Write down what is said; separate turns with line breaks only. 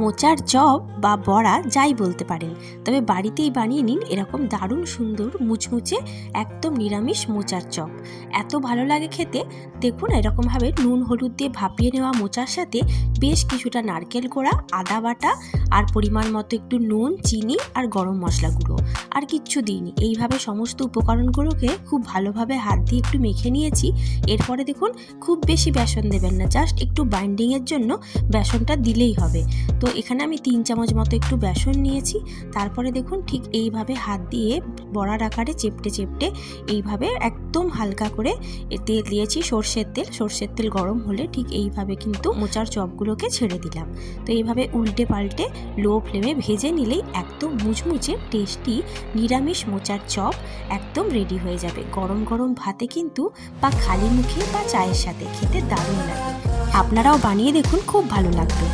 মোচার চপ বা বড়া যাই বলতে পারেন, তবে বাড়িতেই বানিয়ে নিন এরকম দারুণ সুন্দর মুচমুচে একদম নিরামিষ মোচার চপ। এত ভালো লাগে খেতে। দেখুন এরকমভাবে নুন হলুদ দিয়ে ভাপিয়ে নেওয়া মোচার সাথে বেশ কিছুটা নারকেল কোড়া, আদা বাটা আর পরিমাণ মতো একটু নুন, চিনি আর গরম মশলা গুঁড়ো, আর কিচ্ছু দিইনি। এইভাবে সমস্ত উপকরণগুলোকে খুব ভালোভাবে হাত দিয়ে একটু মেখে নিয়েছি। এরপরে দেখুন খুব বেশি বেসন দেবেন না, জাস্ট একটু বাইন্ডিংয়ের জন্য বেসনটা দিলেই হবে। তো এখানে আমি 3 চামচ মতো একটু বেসন নিয়েছি। তারপরে দেখুন ঠিক এইভাবে হাত দিয়ে বড়ার আকারে চেপটে চেপটে এইভাবে একদম হালকা করে তেল দিয়েছি, সর্ষের তেল গরম হলে ঠিক এইভাবে কিন্তু মোচার চপগুলোকে ছেড়ে দিলাম। তো এইভাবে উল্টে পাল্টে লো ফ্লেমে ভেজে নিলেই একদম মুচমুচে টেস্টি নিরামিষ মোচার চপ একদম রেডি হয়ে যাবে। গরম গরম ভাতে কিন্তু বা খালি মুখে বা চায়ের সাথে খেতে দারুণ লাগে। আপনারাও বানিয়ে দেখুন, খুব ভালো লাগবে।